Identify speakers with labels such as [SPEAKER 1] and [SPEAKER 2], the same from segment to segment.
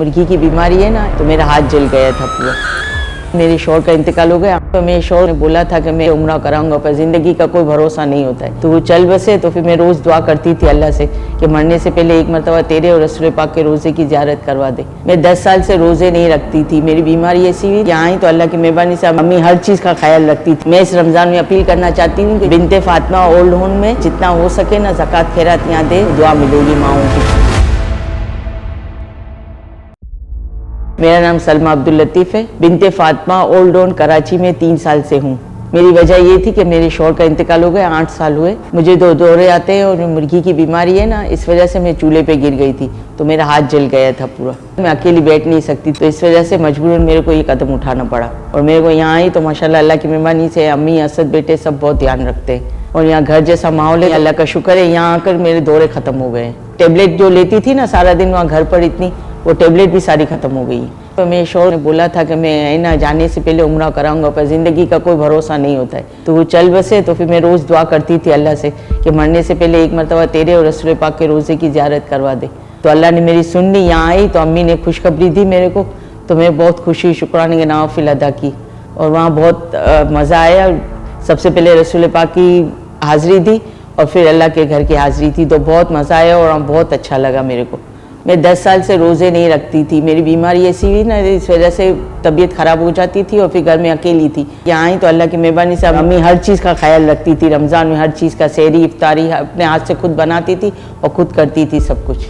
[SPEAKER 1] मुर्गी की बीमारी है ना, तो मेरा हाथ जल गया था पूरा। मेरे शौहर का इंतकाल हो गया, तो मेरे शौहर ने बोला था कि मैं उम्रा कराऊंगा, पर ज़िंदगी का कोई भरोसा नहीं होता है। तो वो चल बसे, तो फिर मैं रोज़ दुआ करती थी अल्लाह से कि मरने से पहले एक मरतबा तेरे और रसूल पाक के रोज़े की ज़ियारत करवा दे। मैं 10 साल से रोज़े नहीं रखती थी। मेरी बीमारी ऐसी हुई, यहाँ आई तो अल्लाह की मेहरबानी से अम्मी हर चीज़ का ख्याल रखती थी। मैं इस रमज़ान में अपील करना चाहती हूँ कि बिनते फातिमा ओल्ड होम में जितना हो सके ना ज़कात खैरात यहाँ दे, दुआ मिलेगी माओं की। मेरा नाम सलमा अब्दुल लतीफ़ है। बिनते फातिमा ओल्ड ओन कराची में 3 साल से हूँ। मेरी वजह ये थी कि मेरे शौहर का इंतकाल हो गया, 8 साल हुए। मुझे 2 दौरे आते हैं और मुर्गी की बीमारी है ना, इस वजह से मैं चूल्हे पे गिर गई थी, तो मेरा हाथ जल गया था पूरा। मैं अकेली बैठ नहीं सकती, तो इस वजह से मजबूरन मेरे को ये कदम उठाना पड़ा। और मेरे को यहाँ आई तो माशाल्लाह अल्लाह की मेहरबानी से अम्मी असद बेटे सब बहुत ध्यान रखते हैं, और यहाँ घर जैसा माहौल है, अल्लाह का शुक्र है। यहाँ आकर मेरे दौरे ख़त्म हो गए। टेबलेट जो लेती थी ना सारा दिन वहाँ घर पर इतनी, वो टेबलेट भी सारी ख़त्म हो गई। तो मेरे शौहर ने बोला था कि मैं ना जाने से पहले उम्रा कराऊंगा, पर ज़िंदगी का कोई भरोसा नहीं होता है। तो वो चल बसे, तो फिर मैं रोज़ दुआ करती थी अल्लाह से कि मरने से पहले एक मरतबा तेरे और रसूल पाक के रोज़े की ज़ियारत करवा दे। तो अल्लाह ने मेरी सुन ली। यहाँ आई तो अम्मी ने खुशखबरी दी मेरे को, तो मैं बहुत खुशी शुक्राने के नवाफिल अदा की, और वहाँ बहुत मज़ा आया। सबसे पहले रसूल पाक की हाज़िरी दी और फिर अल्लाह के घर की हाज़िरी थी, तो बहुत मज़ा आया और बहुत अच्छा लगा मेरे को। मैं 10 साल से रोज़े नहीं रखती थी। मेरी बीमारी ऐसी हुई ना, इस वजह से तबीयत ख़राब हो जाती थी और फिर घर में अकेली थी। यहाँ आई तो अल्लाह की मेहरबानी से अम्मी हर चीज़ का ख्याल रखती थी। रमज़ान में हर चीज़ का सहरी इफ्तारी अपने हाथ से खुद बनाती थी और ख़ुद करती थी सब कुछ।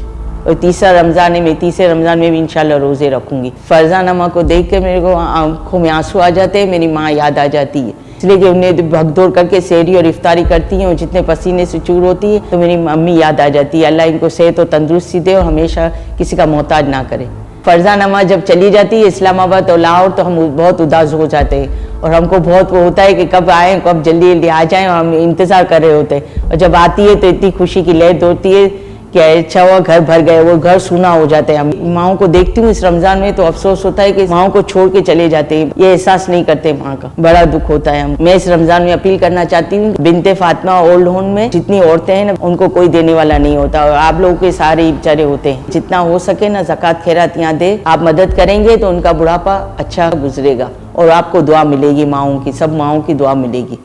[SPEAKER 1] और तीसरा रमज़ान है, मैं तीसरे रमज़ान में भी इंशाल्लाह रोज़े रखूँगी। फ़रज़ान अम्मा को देख के मेरे को आँखों में आंसू आ जाते हैं, मेरी माँ याद आ जाती है, इसलिए कि उन्हें भगदौड़ करके सहरी और इफ्तारी करती हैं और जितने पसीने से चूर होती है, तो मेरी मम्मी याद आ जाती है। अल्लाह इनको सेहत और तंदुरुस्ती दे और हमेशा किसी का मोहताज ना करे। फ़रज़ान अम्मा जब चली जाती है इस्लामाबाद और लाहौर, तो हम बहुत उदास हो जाते हैं और हमको बहुत वो होता है कि कब आएँ, कब जल्दी जल्दी आ जाएँ, और हम इंतज़ार कर रहे होते हैं। और जब आती है तो इतनी खुशी की लहर होती है कि अच्छा हुआ घर भर गए, वो घर सूना हो जाता है। हम माओं को देखती हूँ इस रमज़ान में तो अफसोस होता है कि माओं को छोड़ के चले जाते हैं, ये एहसास नहीं करते माँ का, बड़ा दुख होता है। मैं इस रमज़ान में अपील करना चाहती हूँ, बिनते फातिमा ओल्ड होम में जितनी औरतें हैं ना, उनको कोई देने वाला नहीं होता, और आप लोगों के सारे बेचारे होते हैं। जितना हो सके ना ज़कात खैरात यहाँ दे, आप मदद करेंगे तो उनका बुढ़ापा अच्छा गुजरेगा और आपको दुआ मिलेगी, माओं की, सब माओं की दुआ मिलेगी।